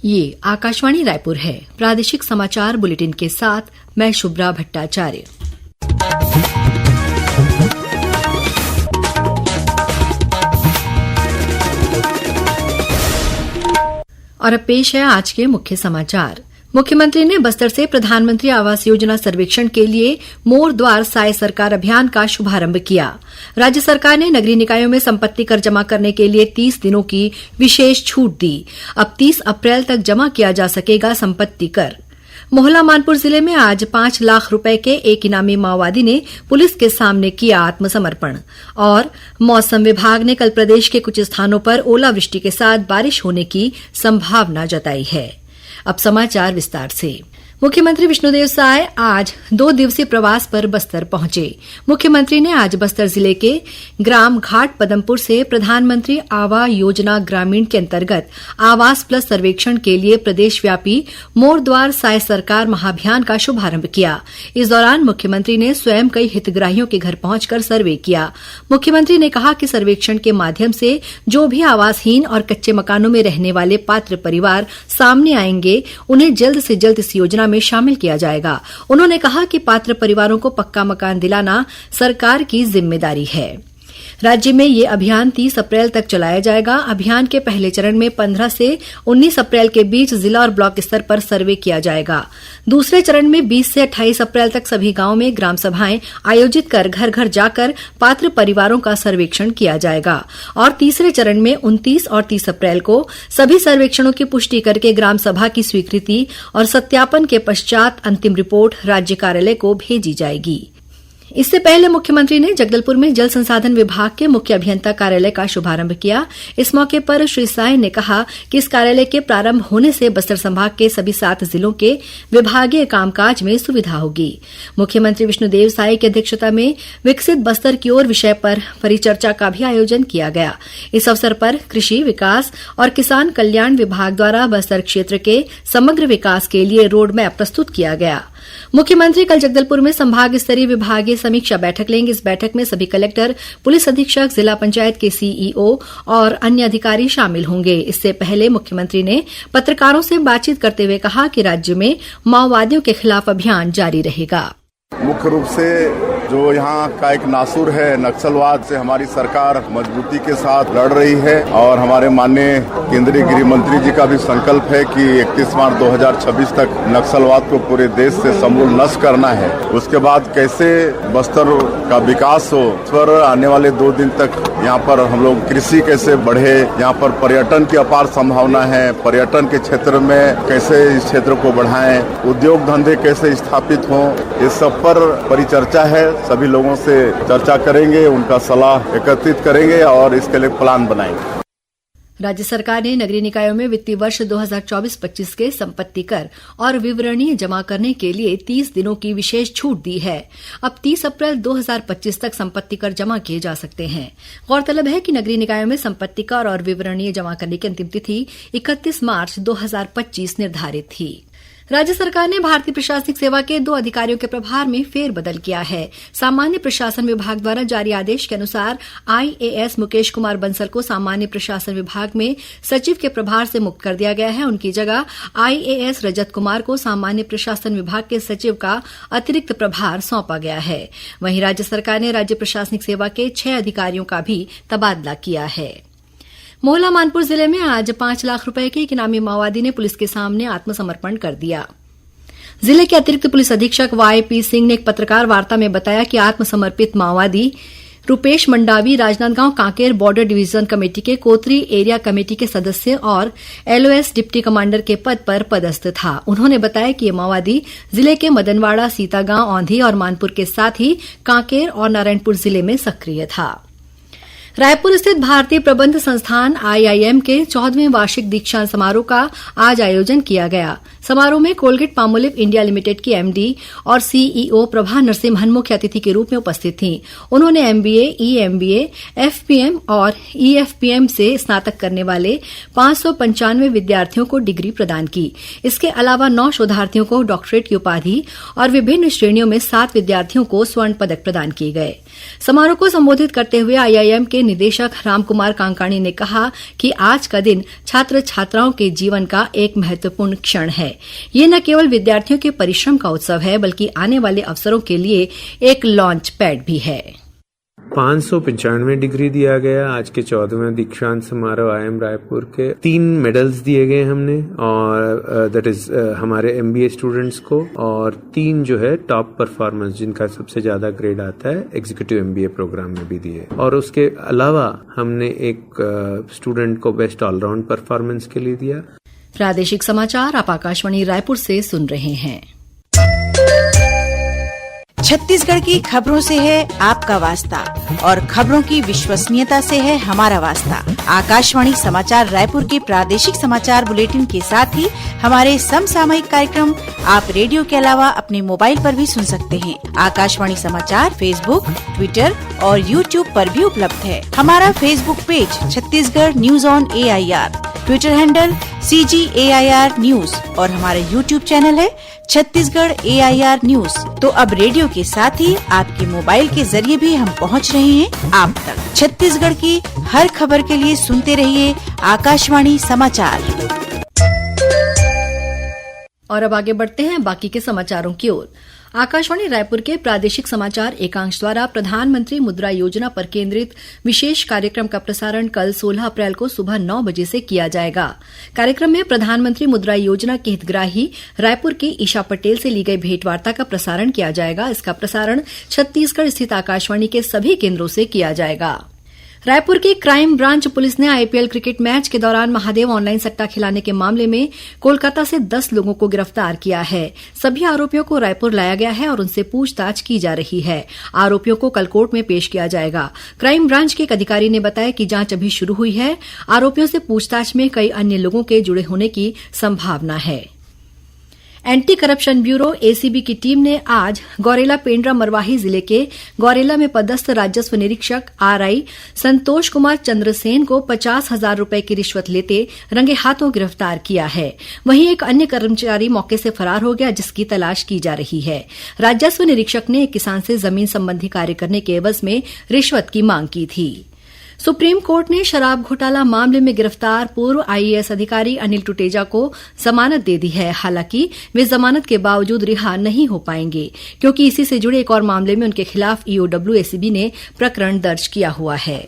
ये आकाशवाणी रायपुर है। प्रादेशिक समाचार बुलेटिन के साथ मैं शुभ्रा भट्टाचार्य। और अब पेश है आज के मुख्य समाचार। मुख्यमंत्री ने बस्तर से प्रधानमंत्री आवास योजना सर्वेक्षण के लिए मोर द्वार साय सरकार अभियान का शुभारंभ किया। राज्य सरकार ने नगरीय निकायों में संपत्ति कर जमा करने के लिए 30 दिनों की विशेष छूट दी। अब 30 अप्रैल तक जमा किया जा सकेगा संपत्ति कर। मोहला मानपुर जिले में आज 5 लाख रुपए के एक इनामी माओवादी ने पुलिस के सामने किया आत्मसमर्पण। और मौसम विभाग ने कल प्रदेश के कुछ स्थानों पर ओलावृष्टि के साथ बारिश होने की संभावना जताई है। अब समाचार विस्तार से। मुख्यमंत्री विष्णुदेव साय आज 2 दिवसीय प्रवास पर बस्तर पहुंचे। मुख्यमंत्री ने आज बस्तर जिले के ग्राम घाट पदमपुर से प्रधानमंत्री आवास योजना ग्रामीण के अंतर्गत आवास प्लस सर्वेक्षण के लिए प्रदेशव्यापी मोर द्वार साय सरकार महाअभियान का शुभारंभ किया। इस दौरान मुख्यमंत्री ने स्वयं कई हितग्राहियों के घर पहुंचकर सर्वे किया। मुख्यमंत्री ने कहा कि सर्वेक्षण के माध्यम से जो भी आवासहीन और कच्चे मकानों में रहने वाले पात्र परिवार सामने आएंगे, उन्हें जल्द से जल्द इस योजना में शामिल किया जाएगा। उन्होंने कहा कि पात्र परिवारों को पक्का मकान दिलाना सरकार की जिम्मेदारी है। राज्य में ये अभियान 30 अप्रैल तक चलाया जाएगा। अभियान के पहले चरण में 15 से 19 अप्रैल के बीच जिला और ब्लॉक स्तर पर सर्वे किया जाएगा। दूसरे चरण में 20 से 28 अप्रैल तक सभी गांवों में ग्राम सभाएं आयोजित कर घर घर जाकर पात्र परिवारों का सर्वेक्षण किया जाएगा। और तीसरे चरण में 29 और 30 अप्रैल को सभी सर्वेक्षणों की पुष्टि करके ग्राम सभा की स्वीकृति और सत्यापन के पश्चात अंतिम रिपोर्ट राज्य कार्यालय को भेजी जाएगी। इससे पहले मुख्यमंत्री ने जगदलपुर में जल संसाधन विभाग के मुख्य अभियंता कार्यालय का शुभारंभ किया। इस मौके पर श्री साय ने कहा कि इस कार्यालय के प्रारंभ होने से बस्तर संभाग के सभी 7 जिलों के विभागीय कामकाज में सुविधा होगी। मुख्यमंत्री विष्णुदेव साय की अध्यक्षता में विकसित बस्तर की ओर विषय पर परिचर्चा का भी आयोजन किया गया। इस अवसर पर कृषि विकास और किसान कल्याण विभाग द्वारा बस्तर क्षेत्र के समग्र विकास के लिए रोड मैप प्रस्तुत किया गया। मुख्यमंत्री कल जगदलपुर में संभाग स्तरीय विभागीय समीक्षा बैठक लेंगे। इस बैठक में सभी कलेक्टर, पुलिस अधीक्षक, जिला पंचायत के सीईओ और अन्य अधिकारी शामिल होंगे। इससे पहले मुख्यमंत्री ने पत्रकारों से बातचीत करते हुए कहा कि राज्य में माओवादियों के खिलाफ अभियान जारी रहेगा। मुख्य रूप से जो यहाँ का एक नासूर है नक्सलवाद से हमारी सरकार मजबूती के साथ लड़ रही है और हमारे माननीय केंद्रीय गृह मंत्री जी का भी संकल्प है कि 31 मार्च 2026 तक नक्सलवाद को पूरे देश से समूल नष्ट करना है। उसके बाद कैसे बस्तर का विकास हो, इस पर आने वाले 2 दिन तक यहाँ पर हम लोग कृषि कैसे बढ़े, यहाँ पर पर्यटन की अपार संभावना है, पर्यटन के क्षेत्र में कैसे इस क्षेत्र को बढ़ाएं, उद्योग धंधे कैसे स्थापित हों, इस सब पर परिचर्चा है। सभी लोगों से चर्चा करेंगे, उनका सलाह एकत्रित करेंगे और इसके लिए प्लान बनाएंगे। राज्य सरकार ने नगरीय निकायों में वित्तीय वर्ष 2024-25 के संपत्ति कर और विवरणीय जमा करने के लिए 30 दिनों की विशेष छूट दी है। अब 30 अप्रैल 2025 तक संपत्ति कर जमा किए जा सकते हैं। गौरतलब है कि नगरीय निकायों में संपत्ति कर और विवरणीय जमा करने की अंतिम तिथि 31 मार्च 2025 निर्धारित थी। राज्य सरकार ने भारतीय प्रशासनिक सेवा के 2 अधिकारियों के प्रभार में फेरबदल किया है। सामान्य प्रशासन विभाग द्वारा जारी आदेश के अनुसार आईएएस मुकेश कुमार बंसल को सामान्य प्रशासन विभाग में सचिव के प्रभार से मुक्त कर दिया गया है। उनकी जगह आईएएस रजत कुमार को सामान्य प्रशासन विभाग के सचिव का अतिरिक्त प्रभार सौंपा गया है। वहीं राज्य सरकार ने राज्य प्रशासनिक सेवा के 6 अधिकारियों का भी तबादला किया है। मोहला मानपुर जिले में आज 5 लाख रुपए के एक इनामी माओवादी ने पुलिस के सामने आत्मसमर्पण कर दिया। जिले के अतिरिक्त पुलिस अधीक्षक वाईपी सिंह ने एक पत्रकार वार्ता में बताया कि आत्मसमर्पित माओवादी Rupesh Mandavi Rajnandgaon Kanker border division committee के कोतरी एरिया कमेटी के सदस्य और एलओएस डिप्टी कमांडर के पद पर पदस्थ था। उन्होंने बताया कि ये माओवादी जिले के मदनवाड़ा, सीतागांव, औंधी और मानपुर के साथ ही कांकेर और नारायणपुर जिले में सक्रिय था। रायपुर स्थित भारतीय प्रबंध संस्थान आईआईएम के 14वें वार्षिक दीक्षांत समारोह का आज आयोजन किया गया। समारोह में कोलगेट पामोलिव इंडिया लिमिटेड की एमडी और सीईओ प्रभा नरसिम्हन मुख्य अतिथि के रूप में उपस्थित थीं। उन्होंने एमबीए, ईएमबीए, एफपीएम और ईएफपीएम से स्नातक करने वाले 595 विद्यार्थियों को डिग्री प्रदान की। इसके अलावा 9 शोधार्थियों को डॉक्टरेट की उपाधि और विभिन्न श्रेणियों में 7 विद्यार्थियों को स्वर्ण पदक प्रदान किए गए। समारोह को संबोधित करते हुए आईआईएम के निदेशक रामकुमार कांकाणी ने कहा कि आज का दिन छात्र छात्राओं के जीवन का एक महत्वपूर्ण क्षण है। ये न केवल विद्यार्थियों के परिश्रम का उत्सव है, बल्कि आने वाले अवसरों के लिए एक लॉन्च पैड भी है। 595 डिग्री दिया गया। आज के 14वें दीक्षांत समारोह IIM रायपुर के 3 मेडल्स दिए गए हमने, और दैट इज हमारे MBA स्टूडेंट्स को, और 3 जो है टॉप परफॉर्मेंस जिनका सबसे ज्यादा ग्रेड आता है एग्जीक्यूटिव MBA प्रोग्राम में भी दिए। और उसके अलावा हमने एक स्टूडेंट को बेस्ट ऑलराउंड परफॉर्मेंस के लिए दिया। प्रादेशिक समाचार आप आकाशवाणी रायपुर से सुन रहे हैं। छत्तीसगढ़ की खबरों से है आपका वास्ता और खबरों की विश्वसनीयता से है हमारा वास्ता। आकाशवाणी समाचार रायपुर के प्रादेशिक समाचार बुलेटिन के साथ ही हमारे समसामयिक कार्यक्रम आप रेडियो के अलावा अपने मोबाइल पर भी सुन सकते हैं। आकाशवाणी समाचार फेसबुक, ट्विटर और यूट्यूब पर भी उपलब्ध है। हमारा Facebook page Chhattisgarh news on AIR, Twitter handle CGAIR news और हमारा यूट्यूब चैनल है छत्तीसगढ़ AIR न्यूज। तो अब रेडियो के साथ ही आपके मोबाइल के जरिए भी हम पहुंच रहे हैं आप तक। छत्तीसगढ़ की हर खबर के लिए सुनते रहिए आकाशवाणी समाचार। और अब आगे बढ़ते हैं बाकी के समाचारों की ओर। आकाशवाणी रायपुर के प्रादेशिक समाचार एकांश द्वारा प्रधानमंत्री मुद्रा योजना पर केंद्रित विशेष कार्यक्रम का प्रसारण कल 16 अप्रैल को सुबह 9 बजे से किया जाएगा। कार्यक्रम में प्रधानमंत्री मुद्रा योजना के हितग्राही रायपुर की ईशा पटेल से ली गई भेंटवार्ता का प्रसारण किया जाएगा। इसका प्रसारण छत्तीसगढ़ स्थित आकाशवाणी के सभी केंद्रों से किया जाएगा। रायपुर की क्राइम ब्रांच पुलिस ने IPL क्रिकेट मैच के दौरान महादेव ऑनलाइन सट्टा खिलाने के मामले में कोलकाता से 10 लोगों को गिरफ्तार किया है। सभी आरोपियों को रायपुर लाया गया है और उनसे पूछताछ की जा रही है। आरोपियों को कल कोर्ट में पेश किया जाएगा। क्राइम ब्रांच के एक अधिकारी ने बताया कि जांच अभी शुरू हुई है। आरोपियों से पूछताछ में कई अन्य लोगों के जुड़े होने की संभावना है। एंटी करप्शन ब्यूरो ACB की टीम ने आज गौरेला पेंड्रा मरवाही जिले के गौरेला में पदस्थ राजस्व निरीक्षक RI संतोष कुमार चंद्रसेन को 50,000 रुपए की रिश्वत लेते रंगे हाथों गिरफ्तार किया है। वहीं एक अन्य कर्मचारी मौके से फरार हो गया, जिसकी तलाश की जा रही है। राजस्व निरीक्षक ने एक किसान से जमीन संबंधी कार्य करने के एवज में रिश्वत की मांग की थी। सुप्रीम कोर्ट ने शराब घोटाला मामले में गिरफ्तार पूर्व IAS अधिकारी अनिल टुटेजा को जमानत दे दी है। हालांकि वे जमानत के बावजूद रिहा नहीं हो पाएंगे, क्योंकि इसी से जुड़े एक और मामले में उनके खिलाफ EOW ACB ने प्रकरण दर्ज किया हुआ है।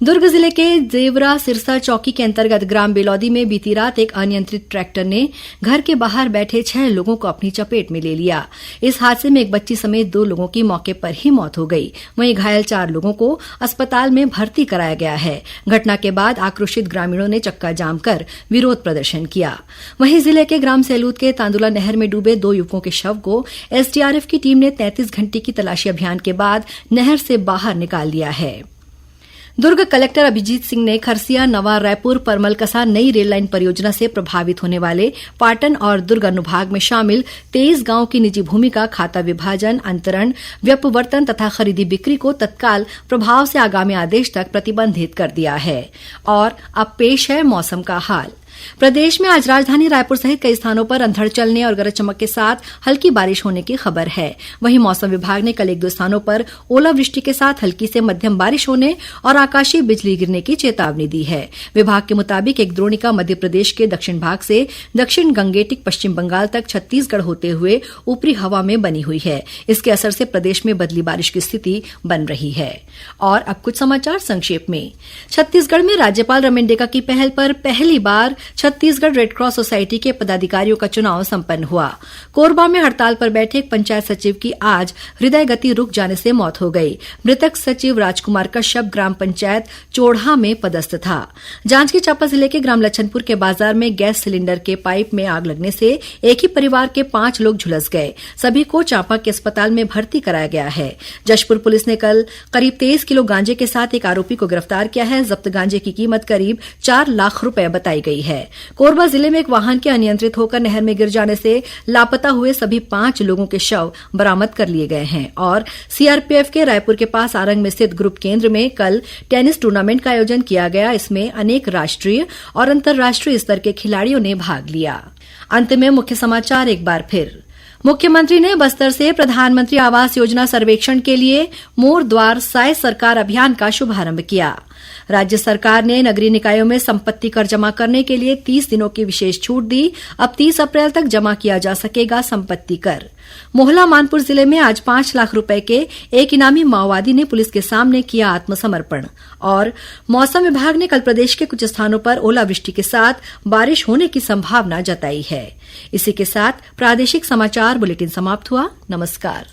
दुर्ग जिले के जेवरा सिरसा चौकी के अंतर्गत ग्राम बेलौदी में बीती रात एक अनियंत्रित ट्रैक्टर ने घर के बाहर बैठे 6 लोगों को अपनी चपेट में ले लिया। इस हादसे में एक बच्ची समेत 2 लोगों की मौके पर ही मौत हो गई। वहीं घायल 4 लोगों को अस्पताल में भर्ती कराया गया है। घटना के बाद आक्रोशित ग्रामीणों ने चक्का जाम कर विरोध प्रदर्शन किया। वहीं जिले के ग्राम सेलूद के तांदुला नहर में डूबे 2 युवकों के शव को SDRF की टीम ने 33 घंटे की तलाशी अभियान के बाद नहर से बाहर निकाल लिया है। दुर्ग कलेक्टर अभिजीत सिंह ने खरसिया, नवा रायपुर, परमलकसा नई रेल लाइन परियोजना से प्रभावित होने वाले पाटन और दुर्ग अनुभाग में शामिल 23 गांवों की निजी भूमि का खाता विभाजन, अंतरण, व्यपवर्तन तथा खरीदी बिक्री को तत्काल प्रभाव से आगामी आदेश तक प्रतिबंधित कर दिया है। और अब पेश है मौसम का हाल। प्रदेश में आज राजधानी रायपुर सहित कई स्थानों पर अंधड़ चलने और गरज चमक के साथ हल्की बारिश होने की खबर है। वहीं मौसम विभाग ने कल 1-2 स्थानों पर ओलावृष्टि के साथ हल्की से मध्यम बारिश होने और आकाशीय बिजली गिरने की चेतावनी दी है। विभाग के मुताबिक एक द्रोणिका मध्य प्रदेश के दक्षिण भाग से दक्षिण गंगेटिक पश्चिम बंगाल तक छत्तीसगढ़ होते हुए ऊपरी हवा में बनी हुई है। इसके असर से प्रदेश में बदली बारिश की स्थिति बन रही है। और अब कुछ समाचार संक्षेप में। छत्तीसगढ़ में राज्यपाल रमेन डेका की पहल पर पहली बार छत्तीसगढ़ रेडक्रॉस सोसाइटी के पदाधिकारियों का चुनाव संपन्न हुआ। कोरबा में हड़ताल पर बैठे एक पंचायत सचिव की आज हृदय गति रुक जाने से मौत हो गई। मृतक सचिव राजकुमार कश्यप ग्राम पंचायत चोढ़ा में पदस्थ था। जांजगीर चांपा जिले के ग्राम लछनपुर के बाजार में गैस सिलेंडर के पाइप में आग लगने से एक ही परिवार के 5 लोग झुलस गए। सभी को चांपा के अस्पताल में भर्ती कराया गया है। जशपुर पुलिस ने कल करीब 23 किलो गांजे के साथ एक आरोपी को गिरफ्तार किया है। जब्त गांजे की कीमत करीब 4 लाख रुपए बताई गई है। कोरबा जिले में एक वाहन के अनियंत्रित होकर नहर में गिर जाने से लापता हुए सभी 5 लोगों के शव बरामद कर लिए गए हैं। और CRPF के रायपुर के पास आरंग में स्थित ग्रुप केंद्र में कल टेनिस टूर्नामेंट का आयोजन किया गया। इसमें अनेक राष्ट्रीय और अंतर्राष्ट्रीय स्तर के खिलाड़ियों ने भाग लिया। अंत में मुख्य समाचार एक बार फिर। मुख्यमंत्री ने बस्तर से प्रधानमंत्री आवास योजना सर्वेक्षण के लिए मोर द्वार साय सरकार अभियान का शुभारंभ किया। राज्य सरकार ने नगरीय निकायों में संपत्ति कर जमा करने के लिए 30 दिनों की विशेष छूट दी। अब 30 अप्रैल तक जमा किया जा सकेगा संपत्ति कर। मोहला मानपुर जिले में आज 5 लाख रुपए के एक इनामी माओवादी ने पुलिस के सामने किया आत्मसमर्पण। और मौसम विभाग ने कल प्रदेश के कुछ स्थानों पर ओलावृष्टि के साथ बारिश होने की संभावना जताई है। इसी के साथ प्रादेशिक समाचार बुलेटिन समाप्त हुआ। नमस्कार।